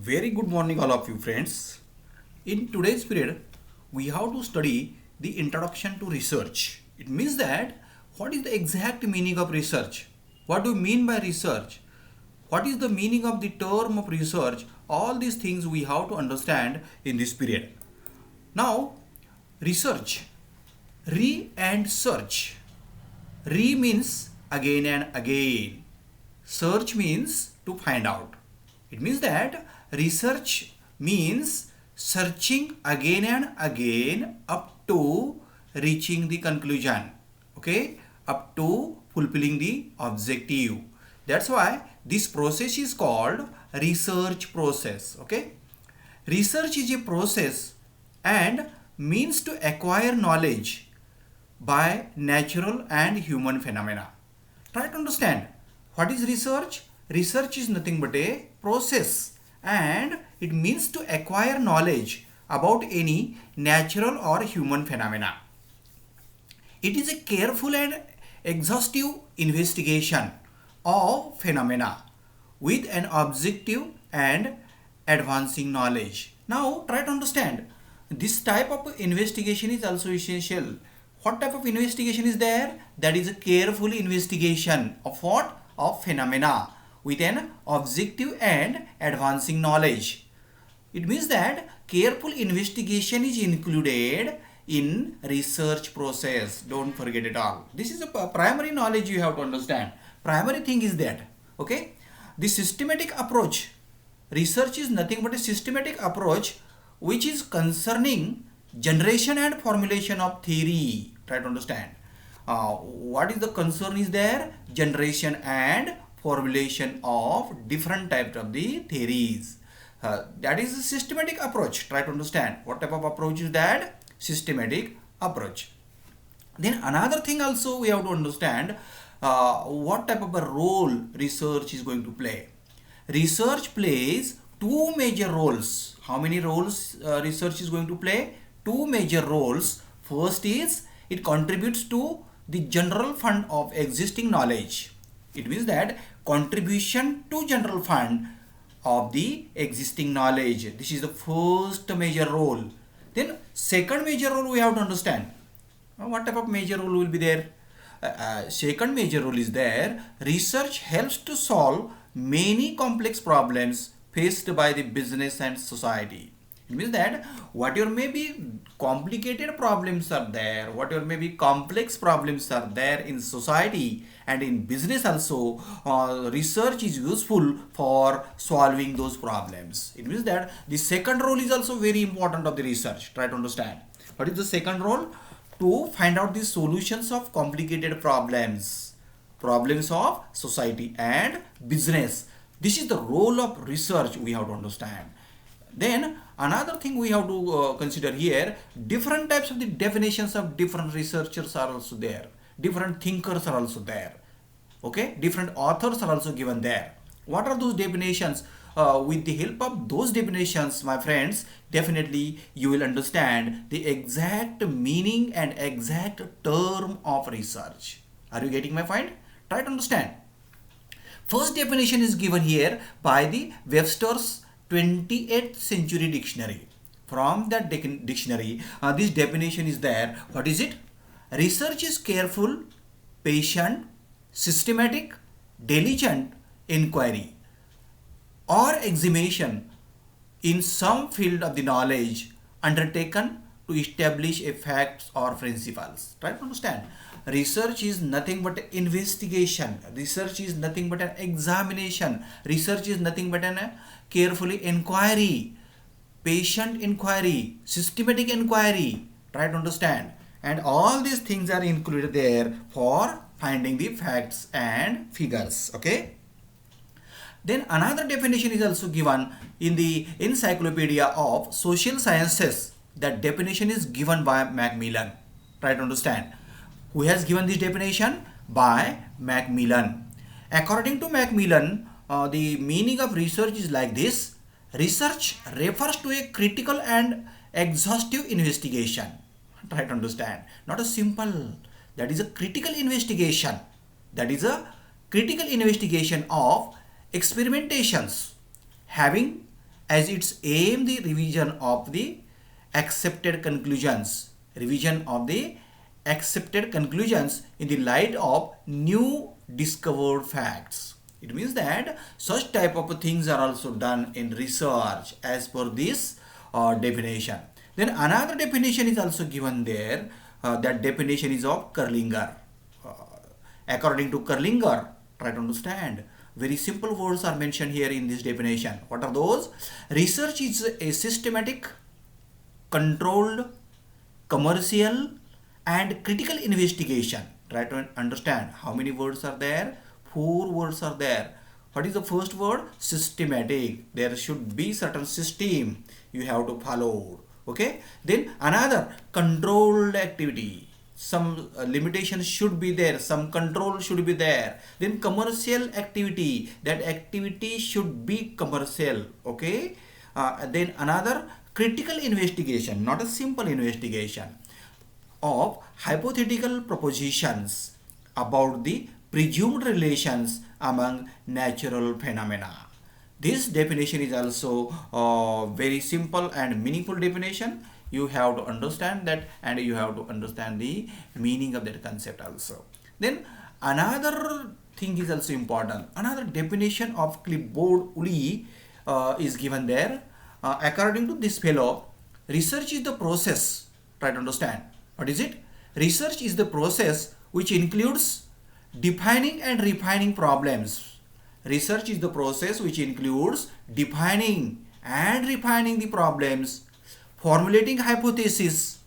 Very good morning, all of you friends. In today's period, we have to study the introduction to research. It means that what is the exact meaning of research? What do you mean by research? What is the meaning of the term of research? All these things we have to understand in this period. Now, research. Re and search. Re means again and again. Search means to find out. It means that research means searching again and again up to reaching the conclusion. Okay? Up to fulfilling the objective. That's why this process is called research process. Okay? Research is a process and means to acquire knowledge by natural and human phenomena. Try to understand what is research. Research is nothing but a process and it means to acquire knowledge about any natural or human phenomena. It is a careful and exhaustive investigation of phenomena with an objective and advancing knowledge. Now try to understand this type of investigation is also essential. What type of investigation is there? That is a careful investigation of what? Of phenomena with an objective and advancing knowledge. It means that careful investigation is included in research process. Don't forget it all. This is a primary knowledge you have to understand. Primary thing is that, okay? The systematic approach. Research is nothing but a systematic approach which is concerning generation and formulation of theory. Try to understand. What is the concern is there? Generation and formulation of different types of the theories. That is a systematic approach. Try to understand what type of approach is that? Systematic approach. Then another thing also we have to understand what type of a role research is going to play. Research plays two major roles. How many roles research is going to play? Two major roles. First is it contributes to the general fund of existing knowledge. It means that contribution to general fund of the existing knowledge. This is the first major role. Then second major role we have to understand. What type of major role will be there? Second major role is there. Research helps to solve many complex problems faced by the business and society. It means that whatever may be complicated problems are there, whatever may be complex problems are there in society and in business also, research is useful for solving those problems. It means that the second role is also very important of the research. Try to understand. What is the second role? To find out the solutions of complicated problems, problems of society and business. This is the role of research we have to understand. Then another thing we have to consider here, different types of the definitions of different researchers are also there. Different thinkers are also there. Okay, different authors are also given there. What are those definitions? With the help of those definitions, my friends, definitely you will understand the exact meaning and exact term of research. Are you getting my point? Try to understand. First definition is given here by the Webster's 28th century dictionary. From that dictionary, this definition is there. What is it? Research is careful, patient, systematic, diligent inquiry or examination in some field of the knowledge undertaken to establish a facts or principles. Try to understand. Research is nothing but investigation. Research is nothing but an examination. Research is nothing but an carefully inquiry, patient inquiry, systematic inquiry. Try to understand. And all these things are included there for finding the facts and figures. Okay. Then another definition is also given in the Encyclopedia of Social Sciences. That definition is given by Macmillan. Try to understand. Who has given this definition? By Macmillan. According to Macmillan, the meaning of research is like this. Research refers to a critical and exhaustive investigation. Try to understand. Not a simple. That is a critical investigation. That is a critical investigation of experimentations having as its aim the revision of the accepted conclusions. Revision of the accepted conclusions in the light of new discovered facts. It means that such type of things are also done in research as per this definition. Then another definition is also given there. That definition is of Kerlinger. Uh, According to Kerlinger, try to understand. Very simple words are mentioned here in this definition. What are those? Research is a systematic, controlled, commercial, and critical investigation. Try to understand how many words are there. Four words are there. What is the first word? Systematic. There should be certain system you have to follow. Okay. Then another, controlled activity. Some limitations should be there. Some control should be there. Then commercial activity. That activity should be commercial. Okay. Then another, critical investigation, not a simple investigation, of hypothetical propositions about the presumed relations among natural phenomena. This definition is also very simple and meaningful definition. You have to understand that, and you have to understand the meaning of that concept also. Then another thing is also important. Another definition of clipboard-Uli is given there. According to this fellow, research is the process. Try to understand. What is it? Research is the process which includes defining and refining problems. Research is the process which includes defining and refining the problems, formulating hypotheses.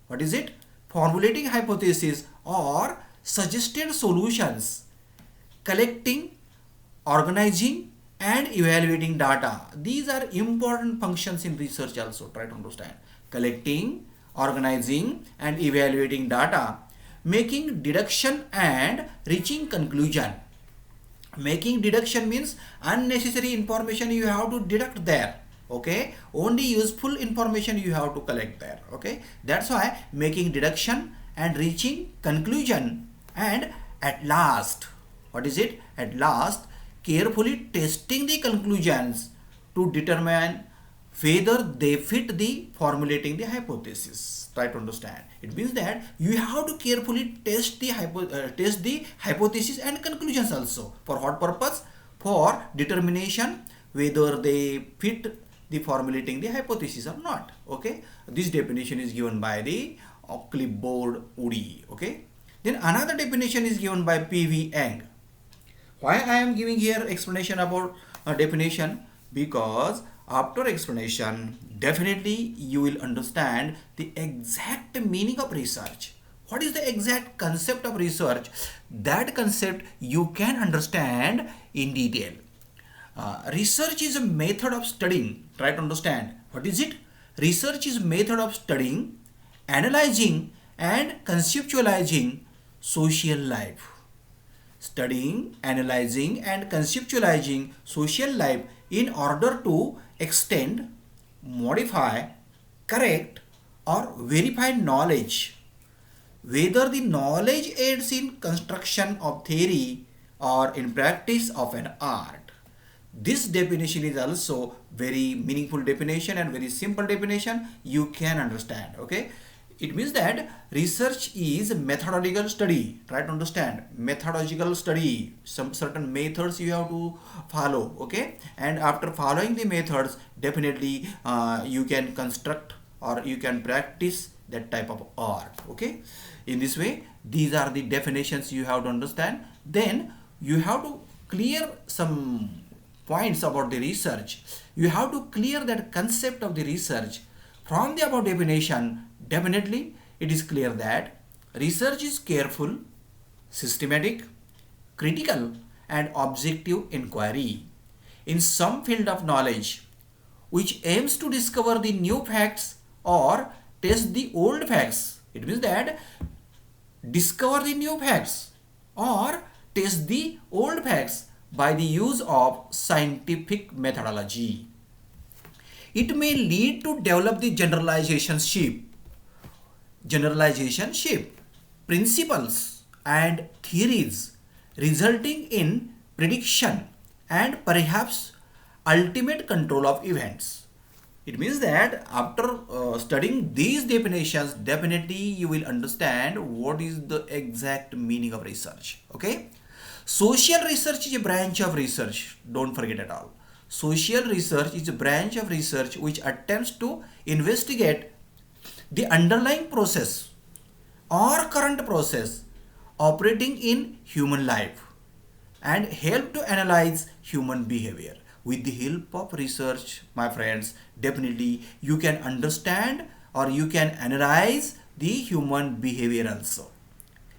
What is it? Formulating hypotheses or suggested solutions, collecting, organizing, and evaluating data. These are important functions in research also. Try to understand. Collecting, organizing, and evaluating data, making deduction and reaching conclusion. Making deduction means unnecessary information you have to deduct there. Okay, only useful information you have to collect there. Okay, that's why making deduction and reaching conclusion. And at last, what is it? At last, carefully testing the conclusions to determine whether they fit the formulating the hypothesis. Try to understand. It means that you have to carefully test the hypothesis and conclusions also. For what purpose? For determination whether they fit the formulating the hypothesis or not. Okay. This definition is given by the clipboard-Uli. Okay. Then another definition is given by P.V. Yang. Why I am giving here explanation about definition? Because after explanation, definitely you will understand the exact meaning of research. What is the exact concept of research? That concept you can understand in detail. Research is a method of studying. Try to understand. What is it? Research is method of studying, analyzing, and conceptualizing social life. Studying, analyzing, and conceptualizing social life in order to extend, modify, correct, or verify knowledge, whether the knowledge aids in construction of theory or in practice of an art. This definition is also very meaningful definition and very simple definition you can understand. Okay. It means that research is methodological study. Try to understand. Methodological study. Some certain methods you have to follow. Okay. And after following the methods, definitely you can construct or you can practice that type of art. Okay. In this way, these are the definitions you have to understand. Then you have to clear some points about the research. You have to clear that concept of the research. From the above definition, definitely it is clear that research is careful, systematic, critical, and objective inquiry in some field of knowledge which aims to discover the new facts or test the old facts. It means that discover the new facts or test the old facts by the use of scientific methodology. It may lead to develop the generalizationship, principles and theories resulting in prediction and perhaps ultimate control of events. It means that after studying these definitions, definitely you will understand what is the exact meaning of research. Okay? Social research is a branch of research. Don't forget at all. Social research is a branch of research which attempts to investigate the underlying process or current process operating in human life and help to analyze human behavior. With the help of research, my friends, definitely you can understand or you can analyze the human behavior also.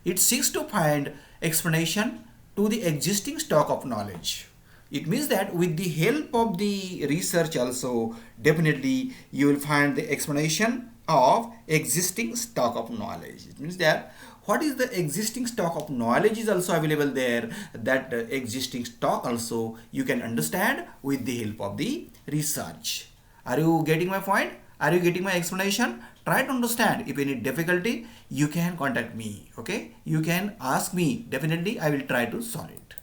It seeks to find explanation to the existing stock of knowledge. It means that with the help of the research also, definitely you will find the explanation of existing stock of knowledge. It means that what is the existing stock of knowledge is also available there. That existing stock also you can understand with the help of the research. Are you getting my point? Are you getting my explanation? Try to understand. If any difficulty, you can contact me. Okay, you can ask me. Definitely I will try to solve it.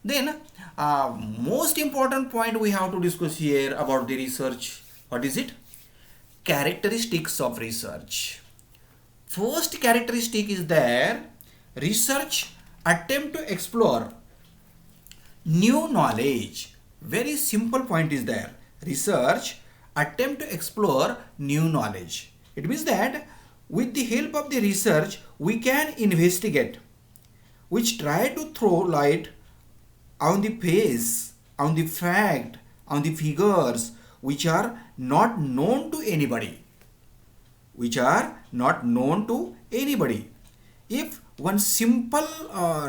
Then most important point we have to discuss here about the research. What is it? Characteristics of research. First characteristic is there research attempt to explore new knowledge. Very simple point is there. Research attempt to explore new knowledge. It means that with the help of the research we can investigate, which try to throw light on the face, on the fact, on the figures which are not known to anybody. Which are not known to anybody. If one simple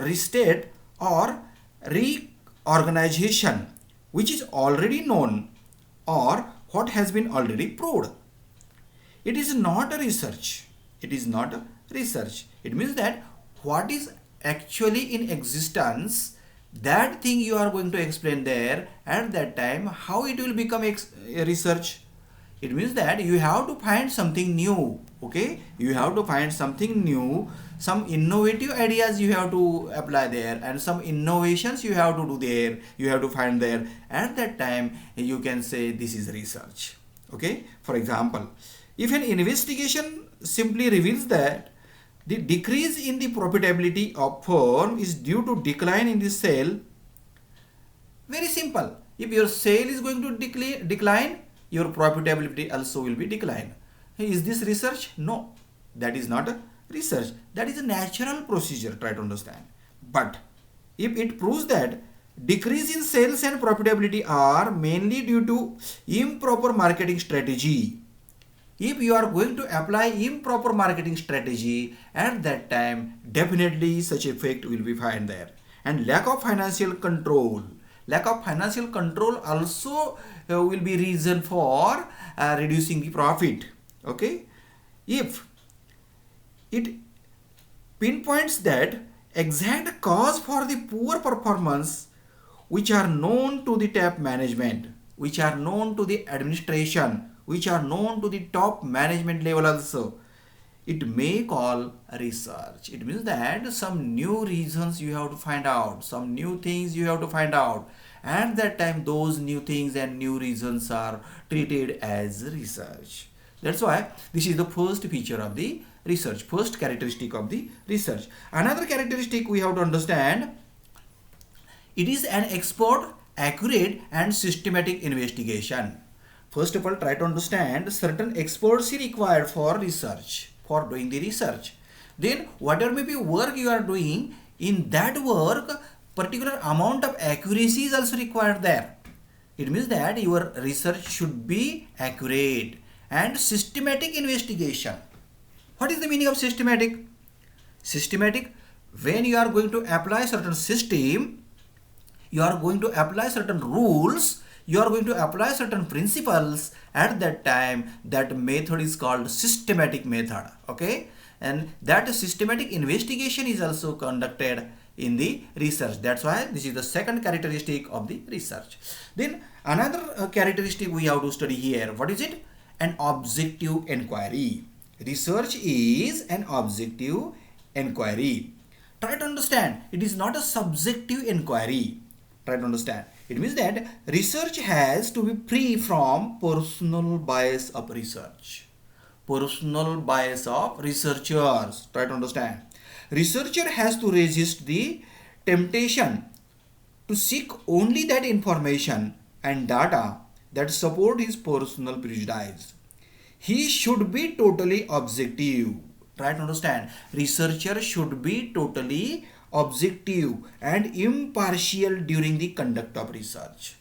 restate or reorganization which is already known or what has been already proved, it is not a research. It is not a research. It means that what is actually in existence, that thing you are going to explain there at that time, how it will become a research. It means that you have to find something new. Okay, you have to find something new, some innovative ideas you have to apply there, and some innovations you have to do there, you have to find there. At that time you can say this is research. Okay, for example, if an investigation simply reveals that the decrease in the profitability of firm is due to decline in the sale, very simple. If your sale is going to decline, your profitability also will be decline. Is this research? No, that is not a research. That is a natural procedure. Try to understand. But if it proves that decrease in sales and profitability are mainly due to improper marketing strategy, if you are going to apply improper marketing strategy, at that time definitely such effect will be found there. And lack of financial control, lack of financial control also will be reason for reducing the profit. Okay, if it pinpoints that exact cause for the poor performance which are known to the top management, which are known to the administration, which are known to the top management level also, it may call research. It means that some new reasons you have to find out, some new things you have to find out. At that time those new things and new reasons are treated as research. That's why this is the first feature of the research, first characteristic of the research. Another characteristic we have to understand, it is an expert, accurate and systematic investigation. First of all, try to understand certain experts are required for research, for doing the research. Then whatever may be work you are doing, in that work particular amount of accuracy is also required there. It means that your research should be accurate and systematic investigation. What is the meaning of systematic? Systematic, when you are going to apply certain system, you are going to apply certain rules, you are going to apply certain principles, at that time that method is called systematic method. Okay, and that systematic investigation is also conducted in the research. That's why this is the second characteristic of the research. Then another characteristic we have to study here. What is it? An objective inquiry. Research is an objective inquiry. Try to understand, it is not a subjective inquiry. Try to understand, It means that research has to be free from personal bias of research. Personal bias of researchers. Try to understand. Researcher has to resist the temptation to seek only that information and data that support his personal prejudice. He should be totally objective. Try to understand. Researcher should be totally objective and impartial during the conduct of research.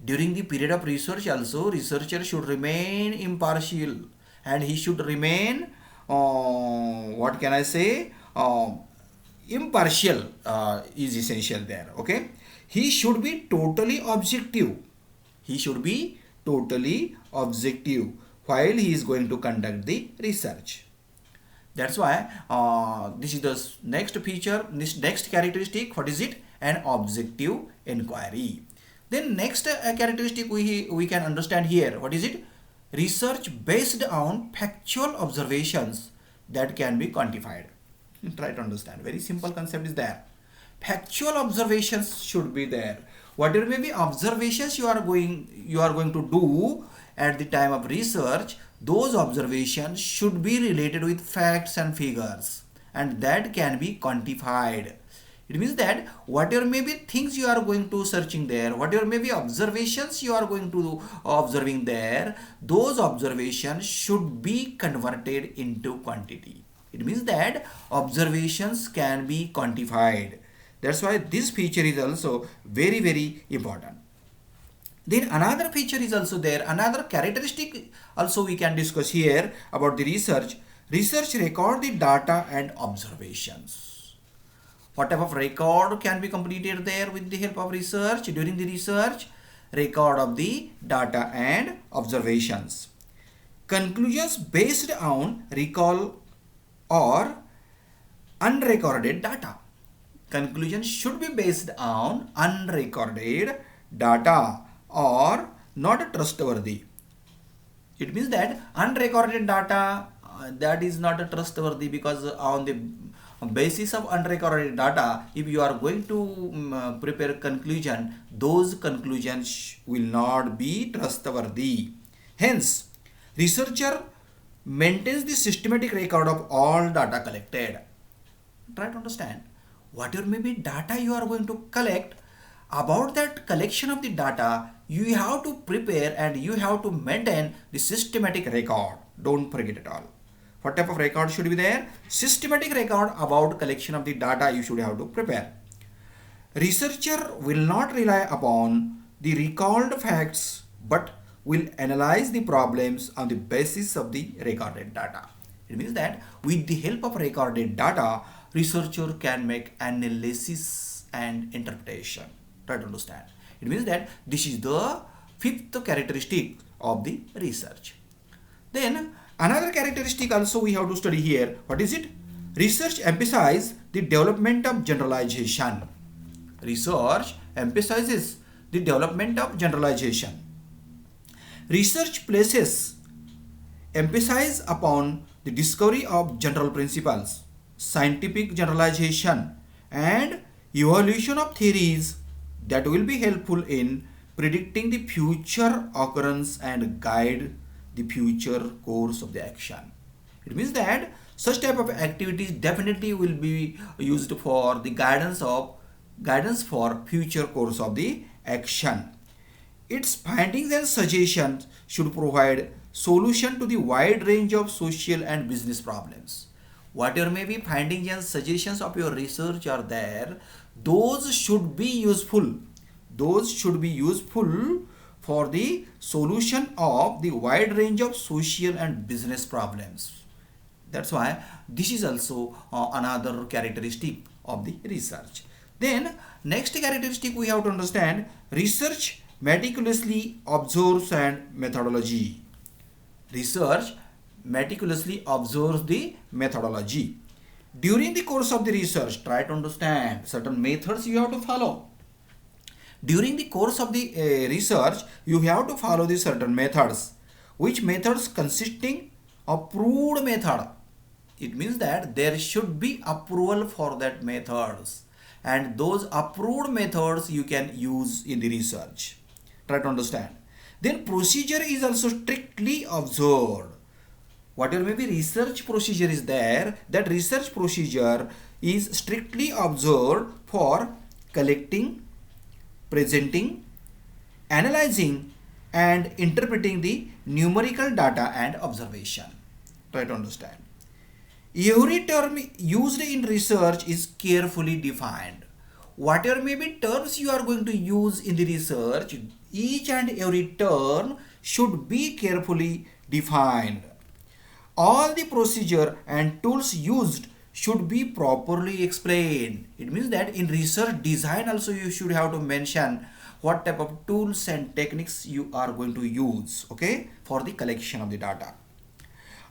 During the period of research also, researcher should remain impartial and he should remain, what can I say, impartial is essential there. Okay, he should be totally objective. He should be totally objective while he is going to conduct the research. That's why this is the next feature, this next characteristic. What is it? An objective inquiry. Then next characteristic we can understand here. What is it? Research based on factual observations that can be quantified. Try to understand. Very simple concept is there. Factual observations should be there. Whatever may be observations you are going to do at the time of research, those observations should be related with facts and figures, and that can be quantified. It means that whatever may be things you are going to searching there, whatever may be observations you are going to observing there, those observations should be converted into quantity. It means that observations can be quantified. That's why this feature is also very very important. Then another feature is also there, another characteristic also we can discuss here about the research. Research record the data and observations. What type of record can be completed there with the help of research? During the research, record of the data and observations. Conclusions based on recall or unrecorded data. Conclusions should be based on unrecorded data or not trustworthy. It means that unrecorded data, that is not trustworthy, because on the basis of unrecorded data, if you are going to prepare conclusion, those conclusions will not be trustworthy. Hence, researcher maintains the systematic record of all data collected. Try to understand. Whatever may be data you are going to collect, about that collection of the data, you have to prepare and you have to maintain the systematic record. Don't forget it all. What type of record should be there? Systematic record about collection of the data you should have to prepare. Researcher will not rely upon the recalled facts but will analyze the problems on the basis of the recorded data. It means that with the help of recorded data, researcher can make analysis and interpretation. Try to understand. It means that this is the fifth characteristic of the research. Then another characteristic also we have to study here. What is it? Research emphasizes the development of generalization. Research emphasizes the development of generalization. Research places emphasis upon the discovery of general principles, scientific generalization, and evaluation of theories that will be helpful in predicting the future occurrence and guide the future course of the action. It means that such type of activities definitely will be used for the guidance for future course of the action. Its findings and suggestions should provide solution to the wide range of social and business problems. Whatever may be findings and suggestions of your research are there, those should be useful. Those should be useful for the solution of the wide range of social and business problems. That's why this is also another characteristic of the research. Then next characteristic we have to understand, research meticulously observes and methodology. Research meticulously observes the methodology. During the course of the research, try to understand certain methods you have to follow. During the course of the research, you have to follow the certain methods. Which methods? Consisting of proved method. It means that there should be approval for that methods. and those approved methods you can use in the research. Try to understand. Then procedure is also strictly observed. Whatever maybe research procedure is there, that research procedure is strictly observed for collecting, presenting, analyzing and interpreting the numerical data and observation. Try to understand. Every term used in research is carefully defined. Whatever may be terms you are going to use in the research, each and every term should be carefully defined. All the procedure and tools used should be properly explained. It means that in research design also you should have to mention what type of tools and techniques you are going to use, okay, for the collection of the data.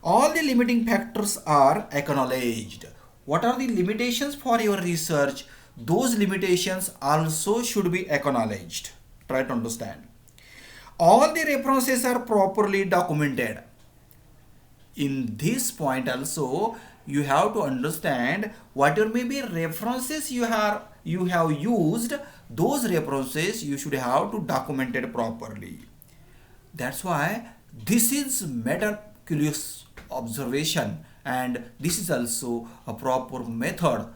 All the limiting factors are acknowledged. What are the limitations for your research? Those limitations also should be acknowledged. Try to understand. All the references are properly documented. In this point also, you have to understand whatever may be references you have used, those references you should have to document it properly. That's why this is meticulous observation, and this is also a proper method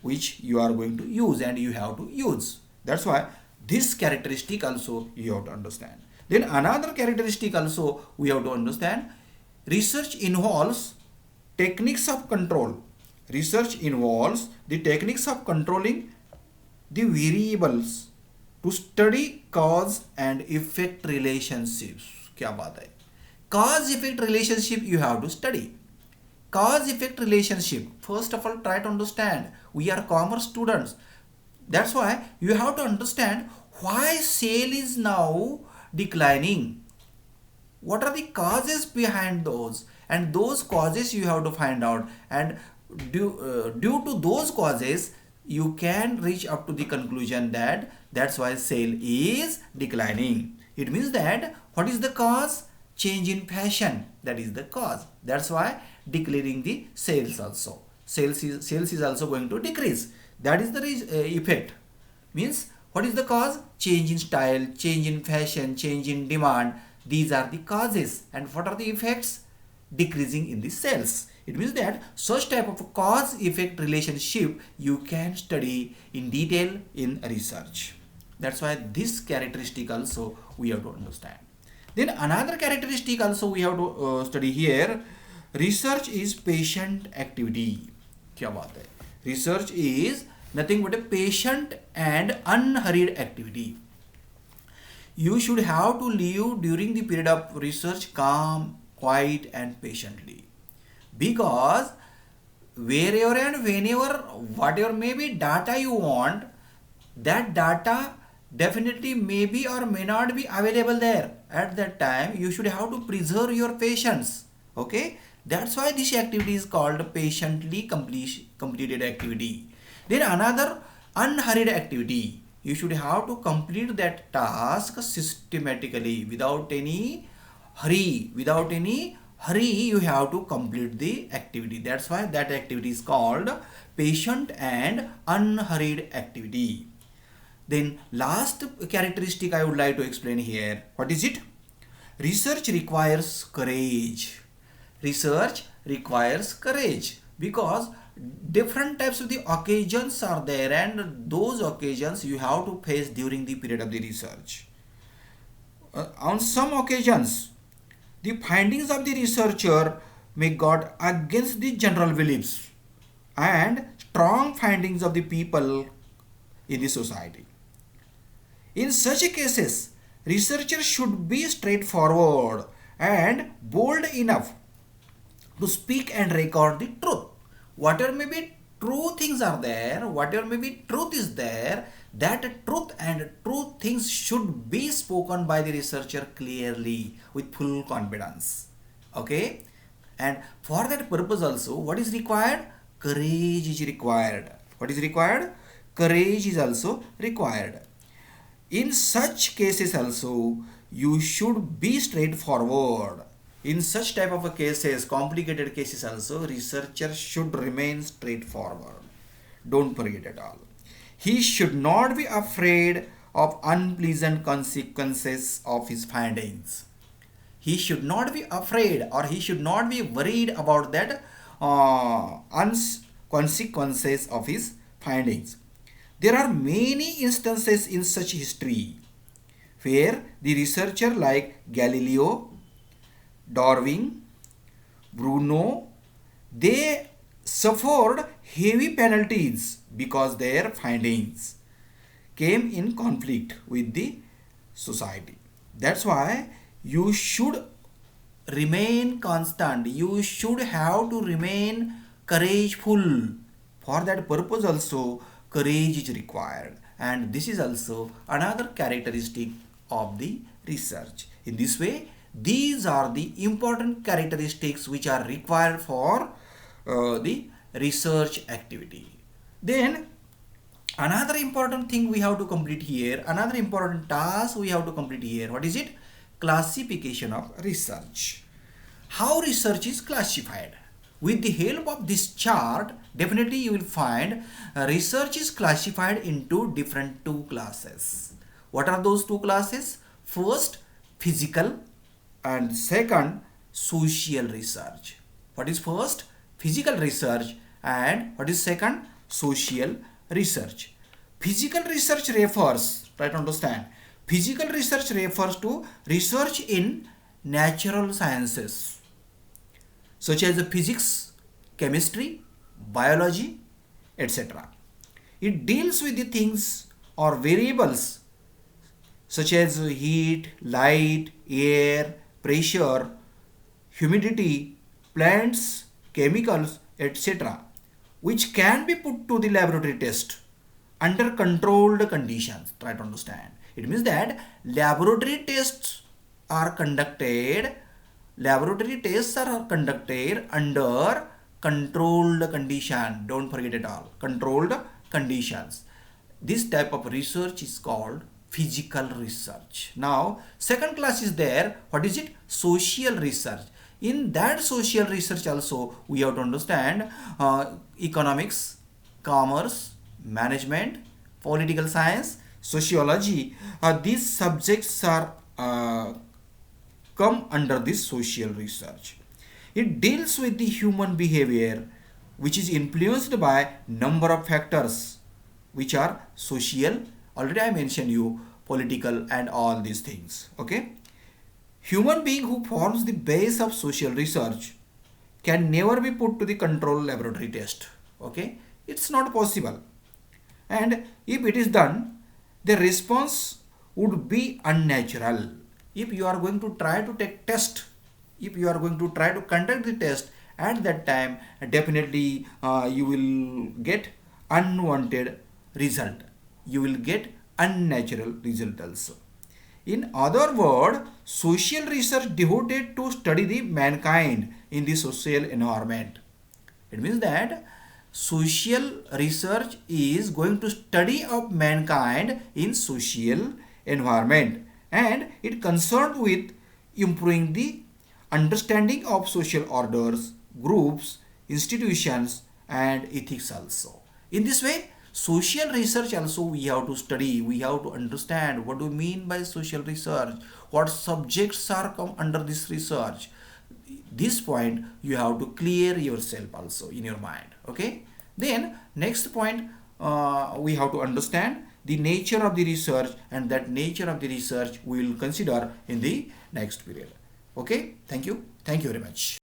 which you are going to use and you have to use. That's why this characteristic also you have to understand. Then another characteristic also we have to understand. Research involves techniques of control. Research involves the techniques of controlling the variables to study cause and effect relationships. क्या बात है? Cause effect relationship you have to study. Cause effect relationship. First of all, try to understand. We are commerce students. That's why you have to understand why sale is now declining. What are the causes behind those? And those causes you have to find out. And due to those causes, you can reach up to the conclusion that that's why sale is declining. It means that what is the cause? Change in fashion. That is the cause. That's why declaring the sales also. Sales is also going to decrease. That is the effect. Means what is the cause? Change in style, change in fashion, change in demand. These are the causes. And what are the effects? Decreasing in the sales. It means that such type of cause effect relationship you can study in detail in research. That's why this characteristic also we have to understand. Then another characteristic also we have to study here. Research is patient activity. क्या बात है? Research is nothing but a patient and unhurried activity. You should have to live during the period of research calm, quiet and patiently. Because wherever and whenever, whatever may be data you want, that data definitely may be or may not be available there. At that time, you should have to preserve your patience. Okay? That's why this activity is called patiently completed activity. Then another unhurried activity. You should have to complete that task systematically without any hurry. Without any hurry, you have to complete the activity. That's why that activity is called patient and unhurried activity. Then last characteristic I would like to explain here. What is it? Research requires courage. Research requires courage because different types of the occasions are there, and those occasions you have to face during the period of the research. On some occasions, the findings of the researcher may go against the general beliefs and strong findings of the people in the society. In such cases, researchers should be straightforward and bold enough to speak and record the truth. Whatever may be true things are there, whatever may be truth is there, that truth and true things should be spoken by the researcher clearly with full confidence. Okay? And for that purpose also, what is required? Courage is required. What is required? Courage is also required. In such cases also, you should be straightforward. In such type of cases, complicated cases also, researchers should remain straightforward. Don't forget at all. He should not be afraid of unpleasant consequences of his findings. He should not be afraid or he should not be worried about that consequences of his findings. There are many instances in such history where the researcher like Galileo, Darwin, Bruno, they suffered heavy penalties because their findings came in conflict with the society. That's why you should remain constant. You should have to remain courageful. For that purpose also courage is required, and this is also another characteristic of the research. In this way, these are the important characteristics which are required for the research activity. Then another important thing we have to complete here, another important task we have to complete here, what is it? Classification of research. How research is classified? With the help of this chart, definitely you will find research is classified into different two classes. What are those two classes? First, physical, and second, social research. What is first? Physical research, and what is second? Social research. Physical research refers, try to understand, physical research refers to research in natural sciences such as physics, chemistry, biology, etc. It deals with the things or variables such as heat, light, air, pressure, humidity, plants, chemicals, etc., which can be put to the laboratory test under controlled conditions. Try to understand. It means that laboratory tests are conducted under controlled condition. Don't forget it all. Controlled conditions. This type of research is called physical research. Now, second class is there. What is it? Social research. In that social research also, we have to understand economics, commerce, management, political science, sociology. These subjects are come under this social research. It deals with the human behavior which is influenced by number of factors which are social. Already I mentioned you political and all these things. Okay. Human being who forms the base of social research can never be put to the control laboratory test. Okay. It's not possible. And if it is done, the response would be unnatural. If you are going to try to take test, if you are going to try to conduct the test, at that time definitely you will get unwanted result. You will get unnatural result also. In other words, social research devoted to study the mankind in the social environment. It means that social research is going to study of mankind in social environment, and it concerned with improving the understanding of social orders, groups, institutions, and ethics also. In this way, social research also we have to study, we have to understand what do we mean by social research, what subjects are come under this research. This point you have to clear yourself also in your mind. Okay. Then next point, we have to understand the nature of the research, and that nature of the research we will consider in the next period. Okay. Thank you very much.